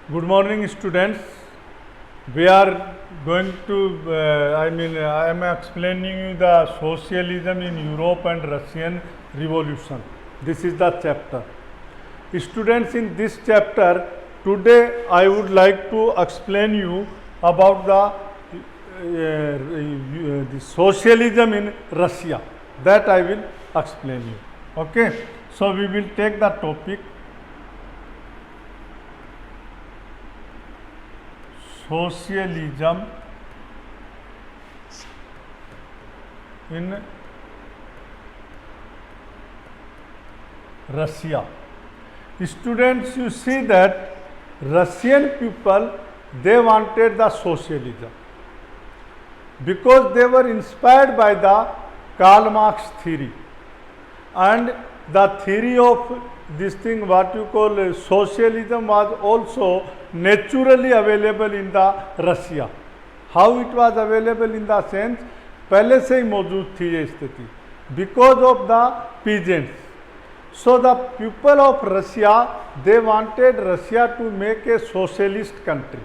Good morning, students. We are going to, I am explaining you the socialism in Europe and Russian Revolution. This is the chapter. Students, in this chapter, today I would like to explain you about the socialism in Russia. That I will explain you. Okay. So we will take the topic. Socialism in Russia. Students, you see that Russian people, they wanted the socialism because they were inspired by the Karl Marx theory and the theory of this thing what you call socialism was also naturally available in the Russia. How it was available in the sense पहले से ही मौजूद थी ये स्थिति because of the peasants. So the people of Russia, they wanted Russia to make a socialist country.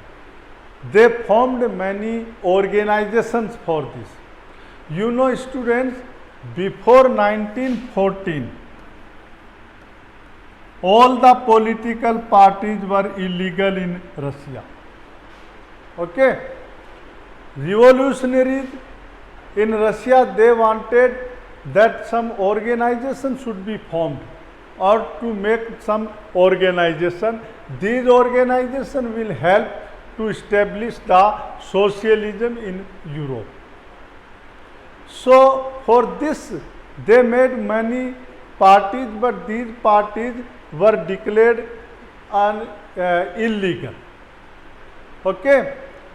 They formed many organizations for this. You know, students, before 1914 all the political parties were illegal in Russia. Okay. Revolutionaries in Russia, they wanted that some organization should be formed or to make some organization. These organizations will help to establish the socialism in Europe. So for this they made many parties, but these parties were declared illegal. Okay.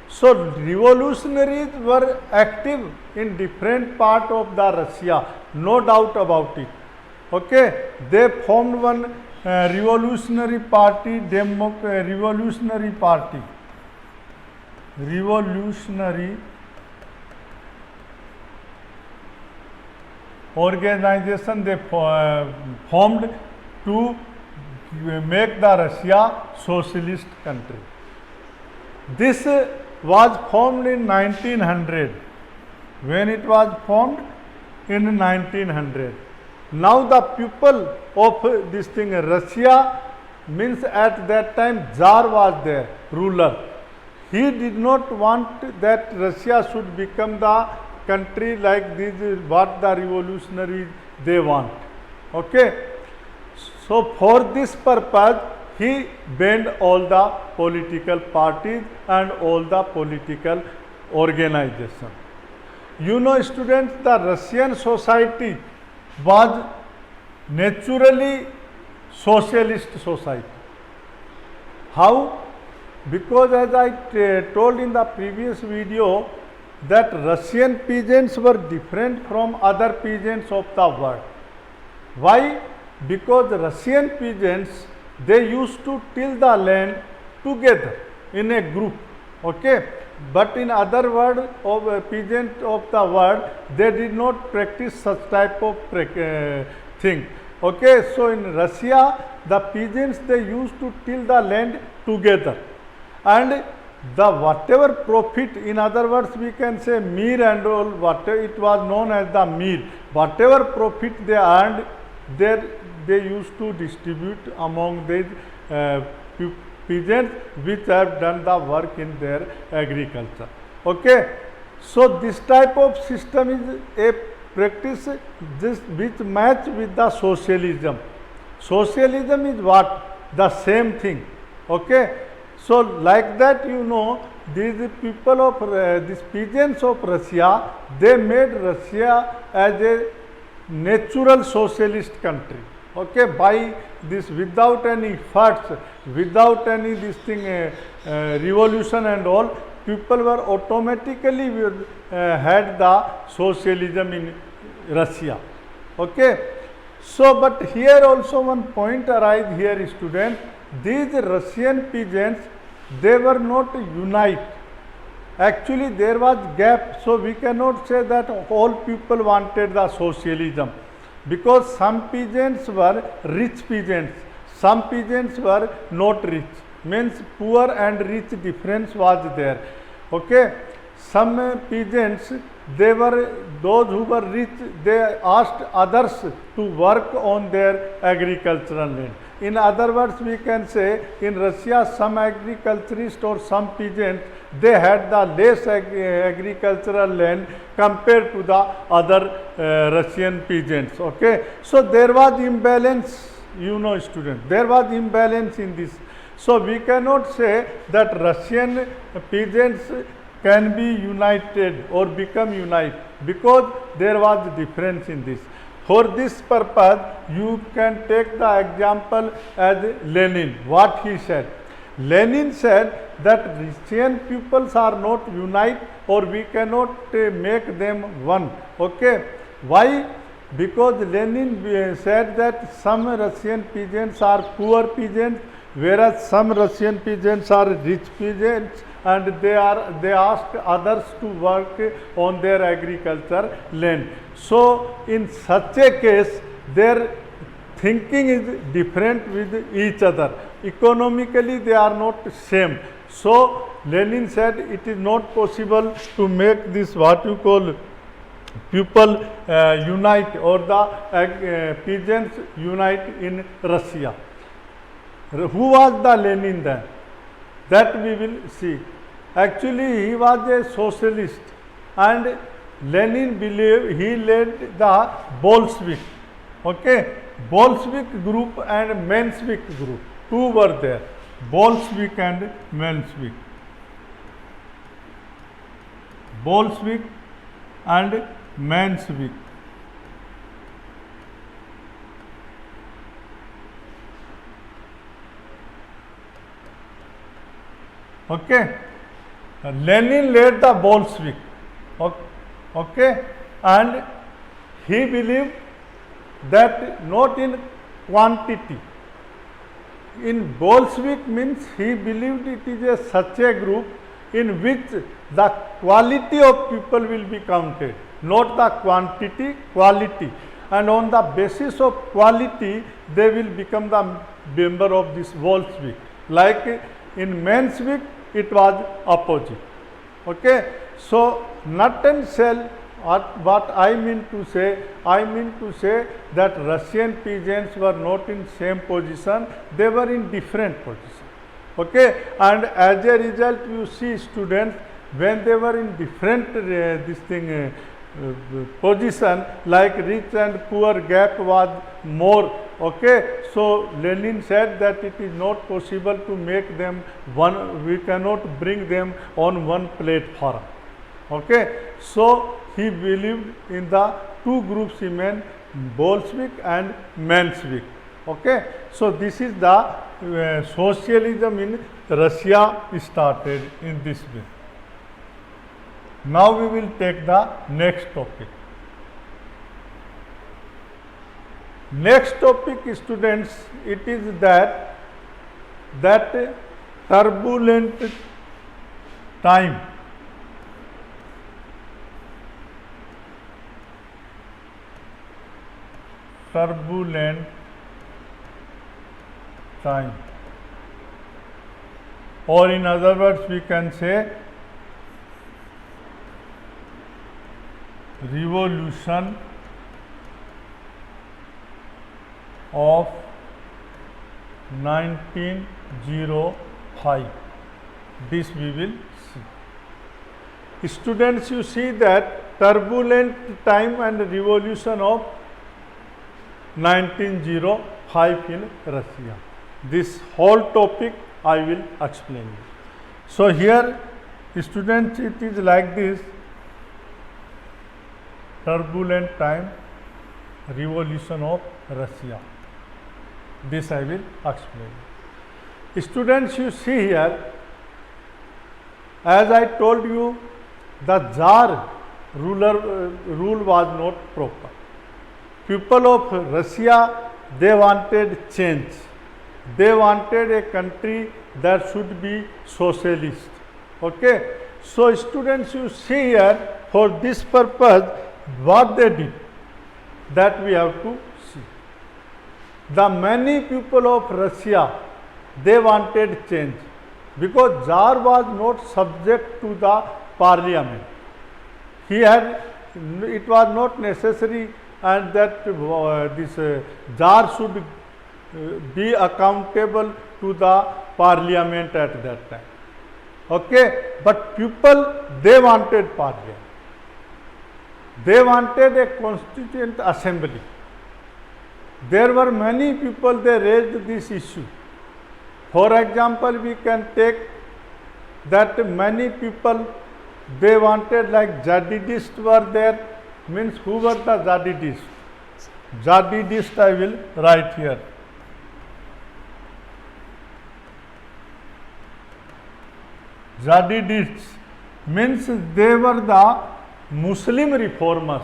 So revolutionaries were active in different part of the Russia, no doubt about it. Okay. They formed one revolutionary party, revolutionary organization they formed to make the Russia socialist country. This was formed in 1900. When it was formed in 1900. Now the people of this thing Russia, means at that time Tsar was there, ruler. He did not want that Russia should become the country like this is what the revolutionaries they want. Okay. So for this purpose he banned all the political parties and all the political organizations. You know, students, the Russian society was naturally socialist society. How? Because as I told in the previous video that Russian peasants were different from other peasants of the world. Why? Because Russian peasants, they used to till the land together in a group. Okay. But in other world of peasants of the world, they did not practice such type of thing. Okay. So in Russia, the peasants, they used to till the land together, and the whatever profit, in other words we can say mir and all, whatever it was known as the mir, whatever profit they earned, they used to distribute among these peasants which have done the work in their agriculture. Okay. So this type of system is a practice which match with the socialism. Socialism is what? The same thing. Okay. So like that, you know, these people of these peasants of Russia, they made Russia as a natural socialist country. Okay, by this, without any efforts, without any this thing revolution and all, people were automatically had the socialism in Russia. Okay. So but here also one point arises here, students. These Russian peasants, they were not unite. Actually there was gap, so we cannot say that all people wanted the socialism, because some peasants were rich peasants, some peasants were not rich, means poor and rich difference was there. Okay, some peasants, they were those who were rich, they asked others to work on their agricultural land. In other words, we can say in Russia, some agriculturists or some peasants, they had the less agricultural land compared to the other Russian peasants. Okay, so there was imbalance, you know, students, there was imbalance in this. So we cannot say that Russian peasants can be united or become united, because there was difference in this. For this purpose, you can take the example as Lenin, what he said. Lenin said that Russian peoples are not united, or we cannot make them one. Okay, why? Because Lenin said that some Russian peasants are poor peasants, whereas some Russian peasants are rich peasants, and they asked others to work on their agriculture land. So in such a case, their thinking is different with each other. Economically, they are not same. So Lenin said it is not possible to make this what you call people unite, or the peasants unite in Russia. Who was the Lenin then? That we will see. Actually, he was a socialist, and Lenin believed, he led the Bolshevik. Okay, Bolshevik group and Menshevik group, two were there, Bolshevik and Menshevik. Bolshevik and Menshevik. Okay, Lenin led the Bolshevik. Okay, and he believed that not in quantity. In Bolshevik means he believed it is a such a group in which the quality of people will be counted, not the quantity, quality. And on the basis of quality, they will become the member of this Bolshevik. Like in Menshevik, it was opposite. Okay, so nut and shell, what I mean to say that Russian peasants were not in same position, they were in different position. Okay, and as a result, you see students, when they were in different position, like rich and poor gap was more. Okay, so Lenin said that it is not possible to make them one, we cannot bring them on one platform. Okay, so he believed in the two groups, he meant Bolshevik and Menshevik. Okay, so this is the socialism in Russia started in this way. Now we will take the next topic. Next topic, students, it is that turbulent time. Turbulent time, or in other words, we can say revolution of 1905. This we will see. Students, you see that turbulent time and revolution of 1905 in Russia. This whole topic I will explain you. So here, students, it is like this: turbulent time, revolution of Russia. This I will explain. Students, you see here, as I told you, the Tsar rule was not proper. People of Russia, they wanted change. They wanted a country that should be socialist. Okay. So students, you see here, for this purpose, what they did, that we have to see. the many people of Russia, they wanted change because Tsar was not subject to the parliament. He had, it was not necessary and that this Tsar should be accountable to the parliament at that time. Okay, but people, they wanted parliament. They wanted a constituent assembly. There were many people, they raised this issue. For example, we can take that many people, they wanted, like Jadidists were there. Means who were the Jadidists? Jadidist I will write here. Jadidists means they were the Muslim reformers.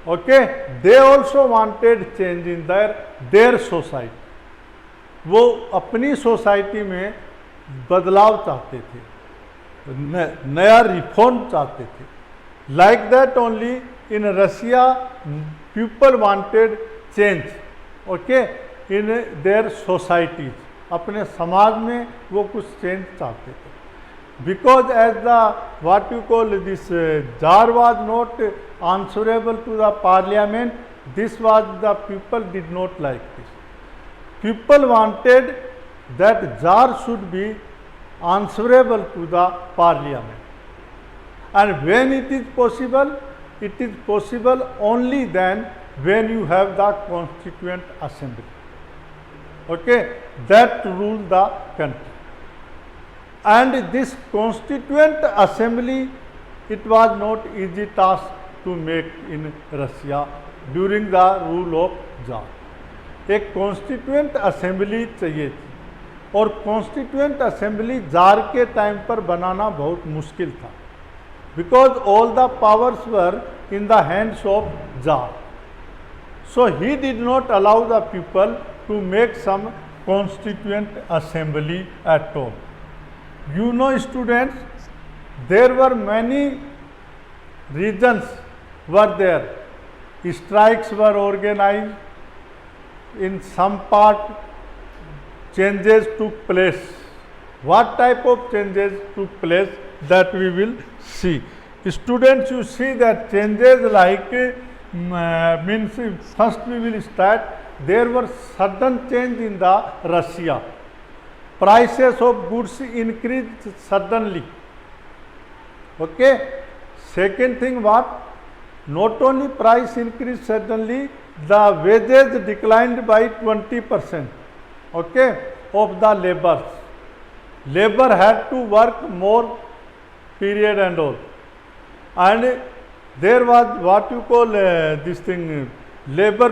Okay, they also wanted change in their society. वो अपनी society में बदलाव चाहते थे, नया reform चाहते थे. Like that only in Russia, people wanted change. Okay, in their societies. अपने समाज में वो कुछ चेंज चाहते थे. Because as the what you call this Tsar was not answerable to the parliament, this was the people did not like this. People wanted that Tsar should be answerable to the parliament. And when it is possible only then when you have the constituent assembly. Okay, that rule the country. And this constituent assembly, it was not easy task to make in Russia during the rule of Tsar. एक constituent assembly चाहिए थी और constituent assembly Tsar के time पर बनाना बहुत मुश्किल था, because all the powers were in the hands of Tsar. So he did not allow the people to make some constituent assembly at all. You know students, there were many regions were there. Strikes were organized. In some part, changes took place. What type of changes took place, that we will see. Students, you see that changes like means first we will start. There were sudden change in the Russia. Prices of goods increased suddenly. Okay. Second thing what? Not only price increased suddenly, the wages declined by 20%. Okay, of the laborers. Labor had to work more period and all. And there was what you call this thing, labor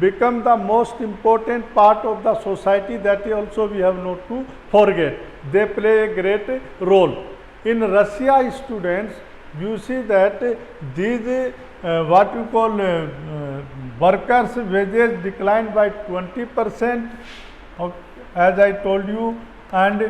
become the most important part of the society, that also we have not to forget. They play a great role. In Russia, students, you see that these what you call workers' wages declined by 20%, as I told you, and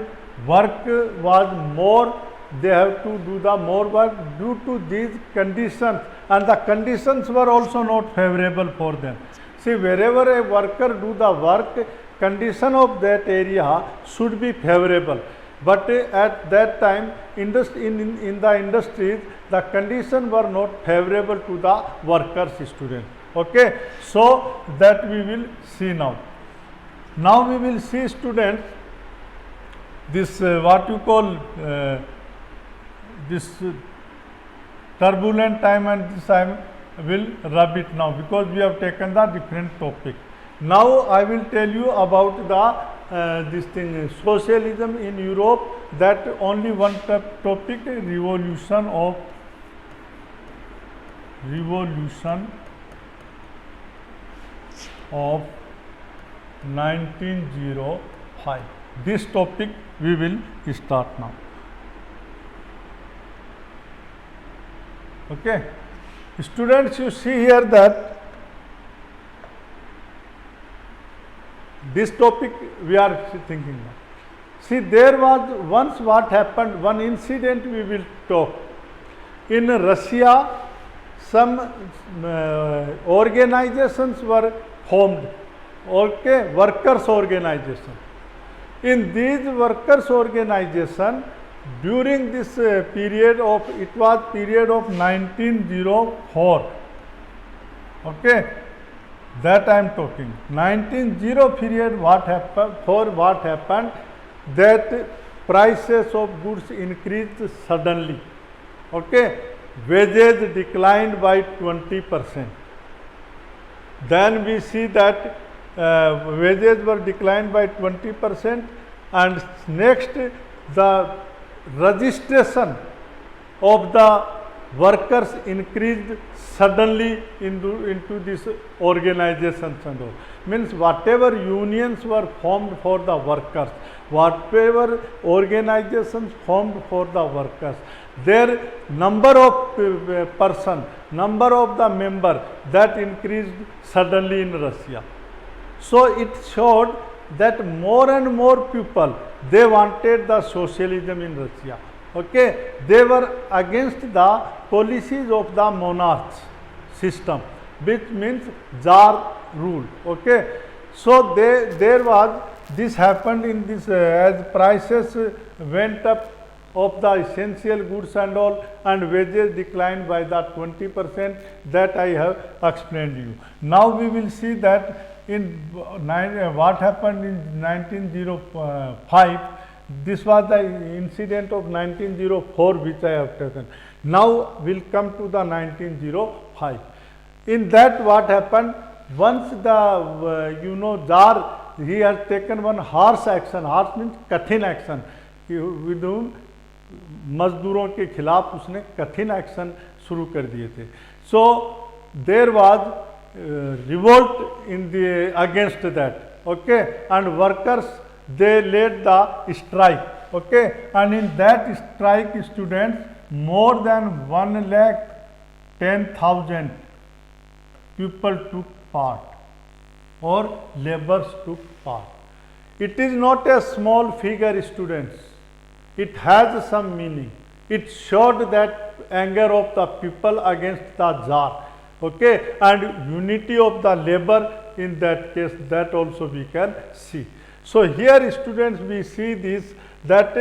work was more. They have to do the more work due to these conditions, and the conditions were also not favorable for them. See, wherever a worker do the work, condition of that area should be favorable. But at that time, in the industries, the conditions were not favorable to the workers, students. Okay, so that we will see now. Now we will see, students, this what you call this turbulent time, and this I will rub it now, because we have taken the different topic. Now I will tell you about the this thing, socialism in Europe, that only one topic, revolution of 1905. This topic we will start now. Okay, students, you see here that this topic we are thinking now. See, there was once what happened, one incident we will talk. In Russia, some organizations were formed, okay, workers organization. In these workers organization, during this period of, it was period of 1904, okay, that I am talking. 1900 period, what happened, that prices of goods increased suddenly, okay, wages declined by 20%. Then we see that wages were declined by 20%, and next the registration of the workers increased suddenly into this organizations and all. Means whatever unions were formed for the workers, whatever organizations formed for the workers, their number of number of the member, that increased suddenly in Russia. So it showed that more and more people, they wanted the socialism in Russia. Okay, they were against the policies of the monarchs system, which means Tsar rule. Okay, so there was, this happened in this as prices went up of the essential goods and all, and wages declined by the 20%, that I have explained you. Now we will see that in what happened in 1905. This was the incident of 1904 which I have taken. Now we will come to the 1905. In that, what happened, once the Tsar, he has taken one harsh action. Harsh means कठिन action. with whom मजदूरों के खिलाफ उसने कठिन action शुरू कर दिए थे. So there was revolt in the against that. Okay, and workers they led the strike. Okay, and in that strike students more than 1,10,000 people took part or laborers took part. It is not a small figure, students. It has some meaning. It showed that anger of the people against the Tsar, okay, and unity of the labor in that case, that also we can see. So here, students, we see this, that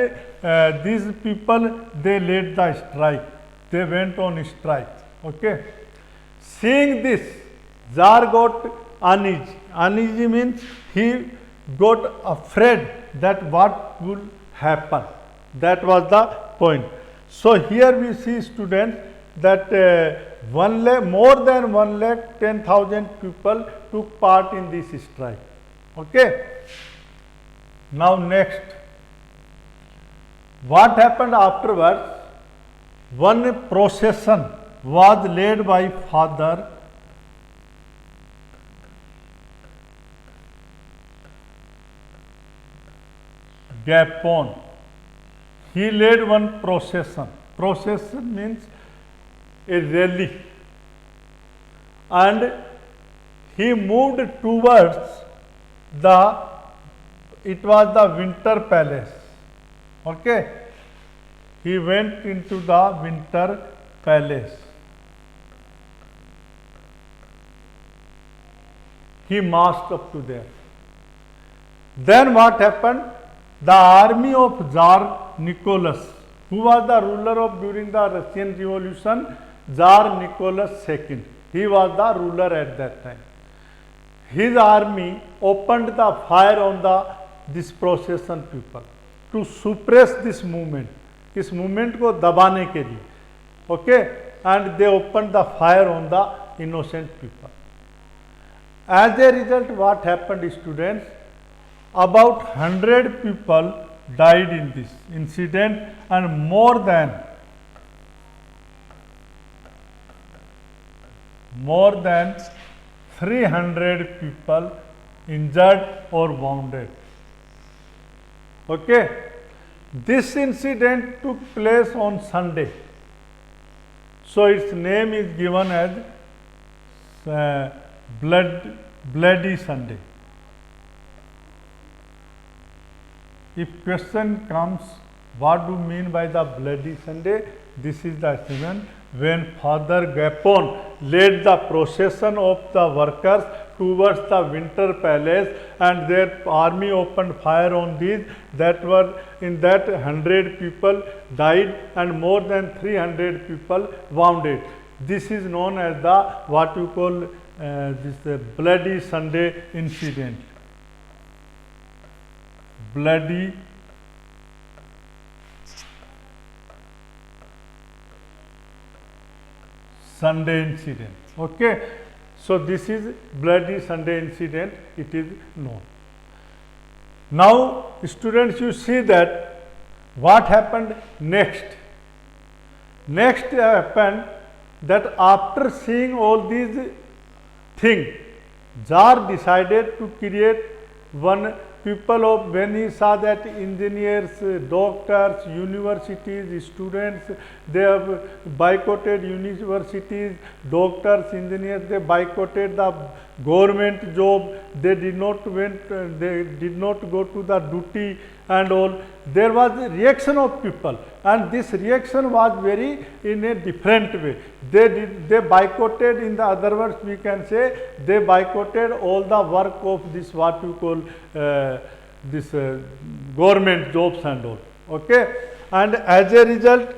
these people, they led the strike. They went on strike. Okay. Seeing this, Tsar got uneasy. Uneasy means he got afraid that what will happen. That was the point. So here we see, students, that more than 1,10,000 people took part in this strike. Okay. Now next, what happened afterwards? One procession was led by Father Gapon. He led one procession. Procession means a rally, and he moved towards the, it was the Winter Palace. Okay, he went into the Winter Palace. He marched up to there. Then what happened? The army of Tsar Nicholas, who was the ruler of during the Russian Revolution, Tsar Nicholas II. He was the ruler at that time. His army opened the fire on this procession people to suppress this movement. इस movement को दबाने के लिए. Okay, and they opened the fire on the innocent people. As a result, what happened, students? About 100 people died in this incident, and more than 300 people injured or wounded. Okay, this incident took place on Sunday, so its name is given as Bloody Sunday. If question comes, what do you mean by the Bloody Sunday? This is the season when Father Gapon led the procession of the workers towards the Winter Palace, and their army opened fire on these. That were in that 100 people died and more than 300 people wounded. This is known as the what you call this Bloody Sunday incident. Bloody Sunday incident. Okay, so this is Bloody Sunday incident, it is known. Now students, you see that what happened next. Next happened that after seeing all these things, Tsar decided to create one people of, when he saw that engineers, doctors, universities, students, they have boycotted universities, doctors, engineers, they boycotted the government job, they did not go to the duty and all. There was a reaction of people, and this reaction was very in a different way. They boycotted, in the other words we can say, they boycotted all the work of this what you call this government jobs and all. Okay, and as a result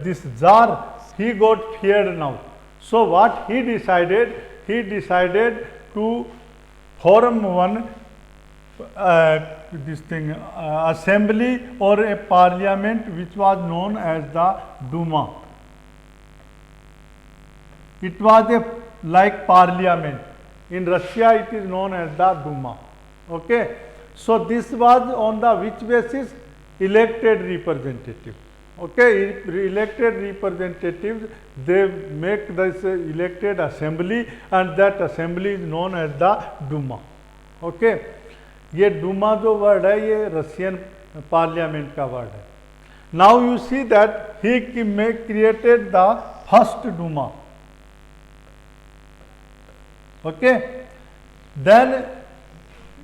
this Tsar, he got feared now. So what he decided? He decided to form one assembly or a parliament which was known as the Duma. It was a like parliament. In Russia it is known as the Duma. Okay, so this was on the which basis? Elected representative. Okay, elected representatives, they make this elected assembly, and that assembly is known as the Duma. Okay, ये डूमा जो word है ये Russian parliament का word है. Now you see that he created the first Duma. Okay, then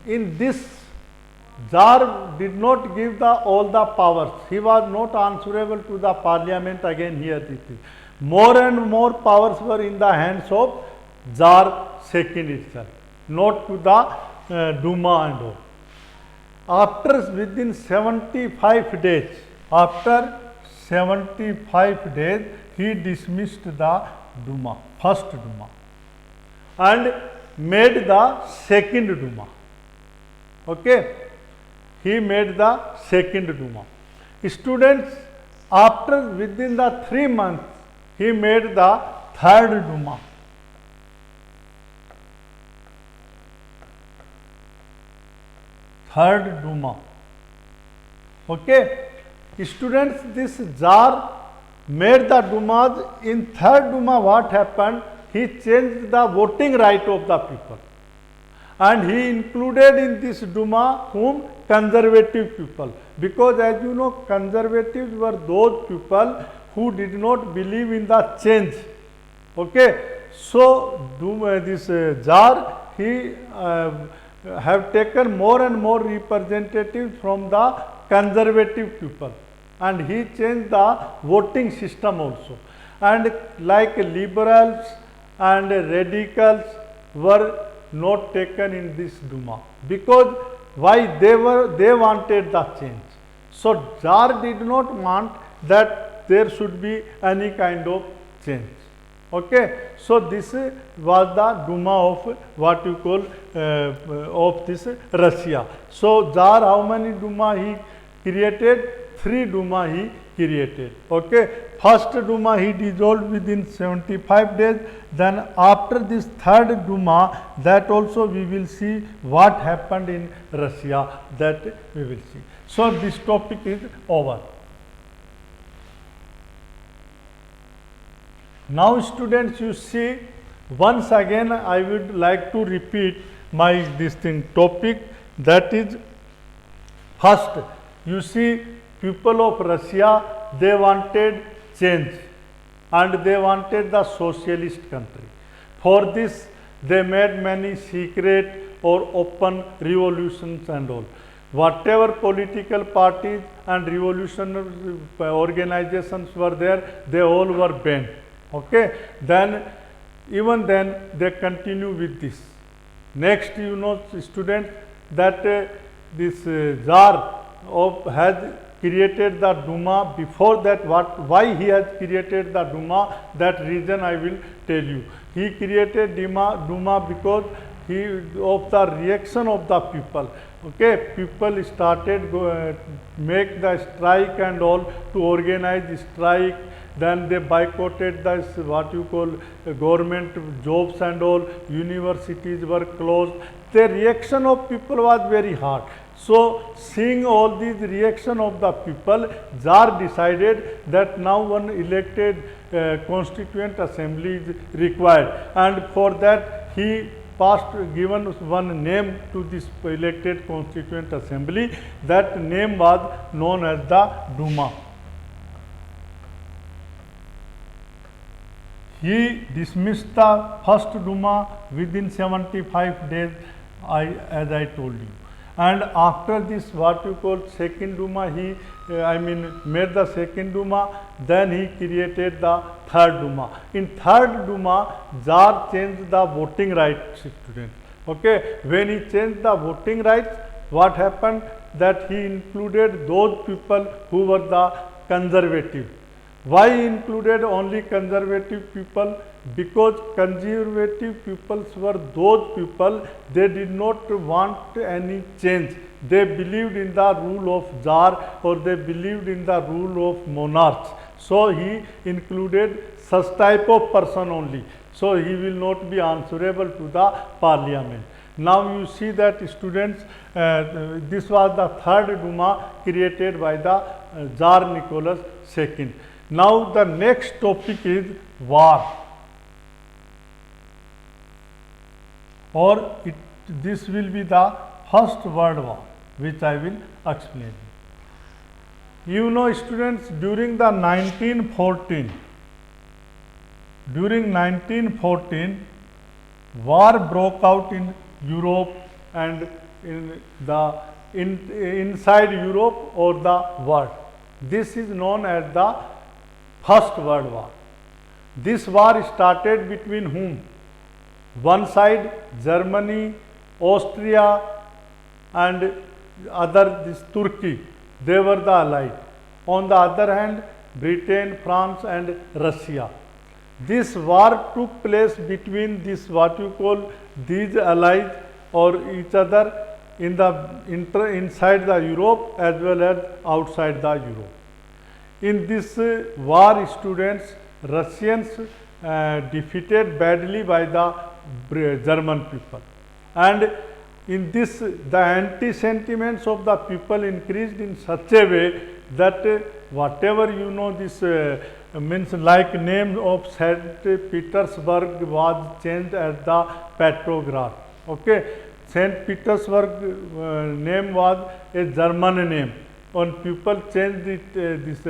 in this Tsar did not give all the powers. He was not answerable to the parliament again here. More and more powers were in the hands of Tsar second itself, not to the Duma and all. After within 75 days, he dismissed the Duma, first Duma, and made the second Duma. Okay, he made the second Duma. Students, after within the 3 months, he made the third Duma. Third Duma. Okay, students, this Tsar made the Dumas. In third Duma, what happened? He changed the voting right of the people, and he included in this Duma whom? Conservative people, because as you know, conservatives were those people who did not believe in the change. Okay, so this Tsar, he have taken more and more representatives from the conservative people, and he changed the voting system also, and like liberals and radicals were not taken in this Duma, because why? They wanted the change. So Tsar did not want that there should be any kind of change. Okay, so this was the Duma of what you call of this Russia. So Tsar, how many Duma he created? 3 Duma he created. Okay, first Duma he dissolved within 75 days. Then after this third Duma, that also we will see what happened in Russia, that we will see. So this topic is over. Now students, you see, once again I would like to repeat my topic, that is, first, you see, people of Russia, they wanted change and they wanted the socialist country. For this, they made many secret or open revolutions and all. Whatever political parties and revolutionary organizations were there, they all were banned. Okay, then even then they continue with this. Next, you know, students, that this Tsar has created the Duma. Before that, why he has created the Duma, that reason I will tell you. He created Duma because of the reaction of the people. Okay, people started make the strike and all, to organize strike. Then they boycotted this, what you call, government jobs and all. Universities were closed. The reaction of people was very hard. So, seeing all these reaction of the people, Tsar decided that now one elected constituent assembly is required, and for that he given one name to this elected constituent assembly. That name was known as the Duma. He dismissed the first Duma within 75 days, as I told you. And after this, what you call, second Duma, he made the second Duma. Then he created the third Duma. In third Duma, Tsar changed the voting rights, students. Okay, when he changed the voting rights, what happened? That he included those people who were the conservative. Why included only conservative people? Because conservative peoples were those people, they did not want any change. They believed in the rule of Tsar, or they believed in the rule of monarchs. So he included such type of person only. So he will not be answerable to the parliament. Now you see that, students, this was the third Duma created by the Tsar Nicholas II. Now the next topic is war, or this will be the First World War, which I will explain. You know, students, during 1914, war broke out in Europe and inside Europe or the world. This is known as the First World War. This war started between whom? One side Germany, Austria, and this Turkey. They were the allied. On the other hand, Britain, France, and Russia. This war took place between this, what you call, these allies or each other in the inside the Europe as well as outside the Europe. In this war, students, Russians defeated badly by the German people, and in this the anti-sentiments of the people increased in such a way that whatever you know, this means like name of St. Petersburg was changed as the Petrograd. Okay, St. Petersburg name was a German name, and people changed it, this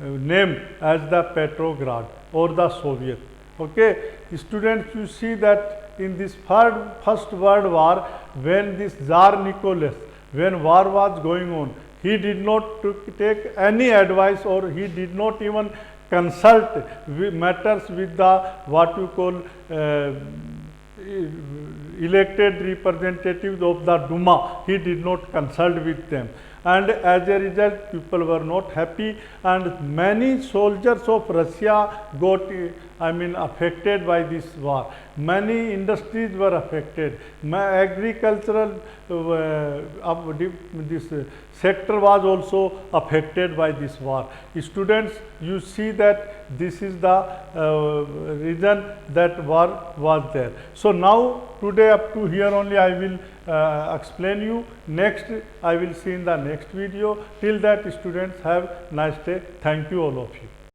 name as the Petrograd or the Soviet. Okay, students, you see that in this First World War, when this Tsar Nicholas, when war was going on, he did not take any advice, or he did not even consult matters with the, what you call, elected representatives of the Duma. He did not consult with them, and as a result people were not happy, and many soldiers of Russia got affected by this war. Many industries were affected. Agricultural this sector was also affected by this war. Students, you see that this is the reason that war was there. So now today up to here only I will explain you. Next I will see in the next video. Till that, students, have nice day. Thank you all of you.